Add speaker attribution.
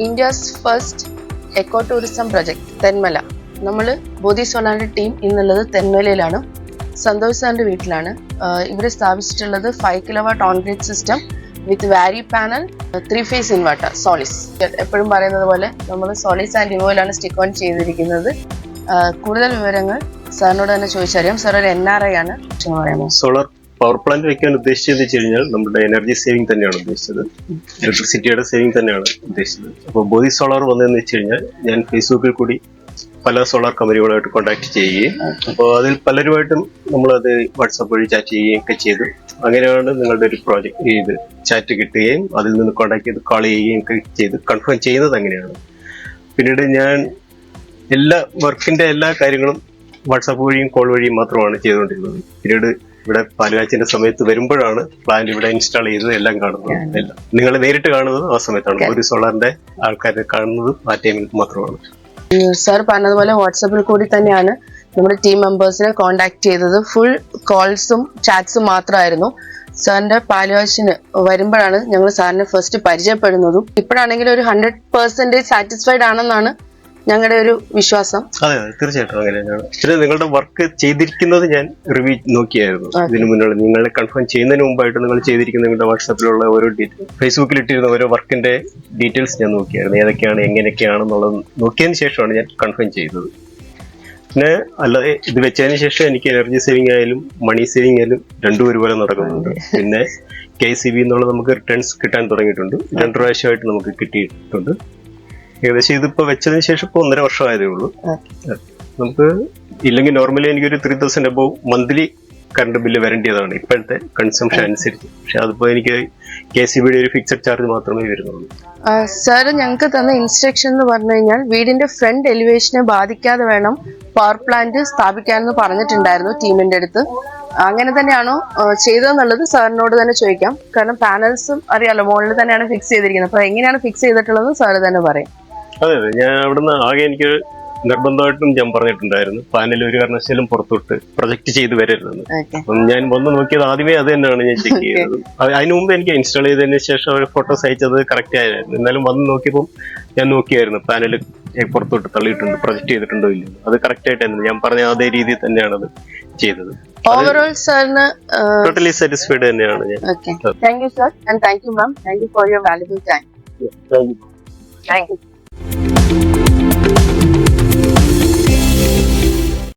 Speaker 1: India's first eco-tourism project, Tenmala. നമ്മൾ ബോധി സോളാറിന്റെ team ഇന്നുള്ളത് തെന്മലയിലാണ്. സന്തോഷ് സാറിന്റെ വീട്ടിലാണ്. ഇവിടെ സ്ഥാപിച്ചിട്ടുള്ളത് 5 കിലോവാട്ട് ഓൺ ഗ്രിഡ് സിസ്റ്റം വിത്ത് വാരി പാനൽ 3 ഫേസ് ഇൻവെർട്ടർ സോളിസ്. എപ്പോഴും പറയുന്നത് പോലെ നമ്മൾ സോളിസ് ആൻഡ് ഇവോയിലാണ് സ്റ്റിക്ക് ഓൺ ചെയ്തിരിക്കുന്നത്. കൂടുതൽ വിവരങ്ങൾ സാറിനോട് തന്നെ ചോദിച്ചറിയാം. സാർ ഒരു NRI ആണ്.
Speaker 2: സോളാർ പവർ പ്ലാന്റ് വെക്കാൻ ഉദ്ദേശിച്ചത് വെച്ച് കഴിഞ്ഞാൽ നമ്മുടെ എനർജി സേവിങ് തന്നെയാണ് ഉദ്ദേശിച്ചത്, ഇലക്ട്രിസിറ്റിയുടെ സേവിങ് തന്നെയാണ് ഉദ്ദേശിച്ചത്. അപ്പോൾ ബോധി സോളാർ വന്നതെന്ന് വെച്ച് കഴിഞ്ഞാൽ ഞാൻ ഫേസ്ബുക്കിൽ കൂടി പല സോളാർ കമ്പനികളുമായിട്ട് കോൺടാക്ട് ചെയ്യുകയും അപ്പോൾ അതിൽ പലരുമായിട്ടും നമ്മളത് വാട്സാപ്പ് വഴി ചാറ്റ് ചെയ്യുകയും ഒക്കെ ചെയ്തു. അങ്ങനെയാണ് നിങ്ങളുടെ ഒരു പ്രോജക്റ്റ് ഇത് ചാറ്റ് കിട്ടുകയും അതിൽ നിന്ന് കോൺടാക്ട് ചെയ്ത് കോൾ ചെയ്യുകയും ഒക്കെ ചെയ്ത് കൺഫേം ചെയ്യുന്നത് അങ്ങനെയാണ്. പിന്നീട് ഞാൻ വർക്കിന്റെ എല്ലാ കാര്യങ്ങളും വാട്സാപ്പ് വഴിയും കോൾ വഴിയും മാത്രമാണ് ചെയ്തുകൊണ്ടിരുന്നത്. പിന്നീട് ഇവിടെ പാലുകാച്ചിന്റെ സമയത്ത് വരുമ്പോഴാണ് പ്ലാന്റ് ഇവിടെ ഇൻസ്റ്റാൾ ചെയ്തത് എല്ലാം കാണുന്നത്. എല്ലാം നിങ്ങൾ നേരിട്ട് കാണുന്നത് ആ സമയത്താണ്. ഒരു സോളാറിന്റെ ആൾക്കാരെ കാണുന്നത് ആ ടൈമിൽ മാത്രമാണ്.
Speaker 1: സാർ പറഞ്ഞതുപോലെ വാട്സാപ്പിൽ കൂടി തന്നെയാണ് നമ്മുടെ ടീം മെമ്പേഴ്സിനെ കോണ്ടാക്ട് ചെയ്തത്. ഫുൾ കോൾസും ചാറ്റ്സും മാത്രമായിരുന്നു. സാറിന്റെ പാലുകാച്ചിന് വരുമ്പോഴാണ് ഞങ്ങൾ സാറിനെ ഫസ്റ്റ് പരിചയപ്പെടുന്നതും. ഇപ്പോഴാണെങ്കിൽ ഒരു 100% സാറ്റിസ്ഫൈഡ് ആണെന്നാണ് ഞങ്ങളുടെ ഒരു വിശ്വാസം.
Speaker 2: അതെ, തീർച്ചയായിട്ടും അങ്ങനെയാണ്. പിന്നെ നിങ്ങളുടെ വർക്ക് ചെയ്തിരിക്കുന്നത് ഞാൻ റിവ്യൂ നോക്കിയായിരുന്നു. ഇതിനു മുന്നേ നിങ്ങളെ കൺഫേം ചെയ്യുന്നതിന് മുമ്പായിട്ട് നിങ്ങൾ ചെയ്തിരിക്കുന്ന നിങ്ങളുടെ വാട്സാപ്പിലുള്ള ഓരോ ഫേസ്ബുക്കിൽ ഇട്ടിരുന്ന ഓരോ വർക്കിന്റെ ഡീറ്റെയിൽസ് ഞാൻ നോക്കിയായിരുന്നു. ഏതൊക്കെയാണ് എങ്ങനെയൊക്കെയാണെന്നുള്ളത് നോക്കിയതിന് ശേഷമാണ് ഞാൻ കൺഫേം ചെയ്തത്. പിന്നെ അല്ലാതെ ഇത് വെച്ചതിന് ശേഷം എനിക്ക് എനർജി സേവിങ് ആയാലും മണി സേവിങ് ആയാലും രണ്ടും ഒരുപോലെ നടക്കുന്നുണ്ട്. പിന്നെ KCB എന്നുള്ള നമുക്ക് റിട്ടേൺസ് കിട്ടാൻ തുടങ്ങിയിട്ടുണ്ട്. 2 പ്രാവശ്യമായിട്ട് നമുക്ക് കിട്ടിയിട്ടുണ്ട്. ഏകദേശം ഇതിപ്പോ വെച്ചതിന് ശേഷം ഇപ്പൊ 1.5 വർഷമായതേ ഉള്ളൂ. നമുക്ക് ഇല്ലെങ്കിൽ നോർമലി എനിക്കൊരു 3000 അബവ് മന്ത്ലി കറണ്ട് ബില്ല് വരേണ്ടതാണ് ഇപ്പോഴത്തെ കൺസംഷൻ അനുസരിച്ച്. പക്ഷെ അതിപ്പോ എനിക്ക് KCBയുടെ ഒരു ഫിക്സഡ് ചാർജ് മാത്രമേ വരുന്നുള്ളൂ.
Speaker 1: സാർ ഞങ്ങൾക്ക് തന്ന ഇൻസ്ട്രക്ഷൻ എന്ന് പറഞ്ഞു കഴിഞ്ഞാൽ വീടിന്റെ ഫ്രണ്ട് എലിവേഷനെ ബാധിക്കാതെ വേണം പവർ പ്ലാന്റ് സ്ഥാപിക്കാനെന്ന് പറഞ്ഞിട്ടുണ്ടായിരുന്നു ടീമിന്റെ അടുത്ത്. അങ്ങനെ തന്നെയാണോ ചെയ്തതെന്നുള്ളത് സാറിനോട് തന്നെ ചോദിക്കാം. കാരണം പാനൽസും അറിയാലോ മുകളിൽ തന്നെയാണ് ഫിക്സ് ചെയ്തിരിക്കുന്നത്. അപ്പൊ എങ്ങനെയാണ് ഫിക്സ് ചെയ്തിട്ടുള്ളത് സാറ് തന്നെ പറയും.
Speaker 2: അതെ, ഞാൻ അവിടുന്ന് ആകെ എനിക്ക് നിർബന്ധമായിട്ടും ഞാൻ പറഞ്ഞിട്ടുണ്ടായിരുന്നു പാനൽ ഒരു കാരണവശാലും പുറത്തോട്ട് പ്രൊജക്ട് ചെയ്ത് വരരുതെന്ന്. അപ്പം ഞാൻ വന്ന് നോക്കിയത് ആദ്യമേ അത് തന്നെയാണ് ഞാൻ ചെക്ക് ചെയ്തത്. അതിന് മുമ്പ് എനിക്ക് ഇൻസ്റ്റാൾ ചെയ്തതിന് ശേഷം അവർ ഫോട്ടോസ് അയച്ചത് കറക്റ്റ് ആയിരുന്നു. എന്നാലും വന്ന് നോക്കിയപ്പോൾ ഞാൻ നോക്കിയായിരുന്നു പാനൽ പുറത്തോട്ട് തള്ളിയിട്ടുണ്ട്, പ്രൊജക്ട് ചെയ്തിട്ടുണ്ടോ ഇല്ലയോ. അത് കറക്റ്റ് ആയിട്ടായിരുന്നു ഞാൻ പറഞ്ഞ അതേ രീതിയിൽ തന്നെയാണ് അത് ചെയ്തത്.
Speaker 1: ഓവറോൾ സാറിന്
Speaker 2: ടോട്ടലി സാറ്റിസ്ഫൈഡ് തന്നെയാണ് ഞാൻ.
Speaker 1: Thank you sir and thank you ma'am. Thank you for your valuable time.
Speaker 2: Thank you.
Speaker 1: Thank you.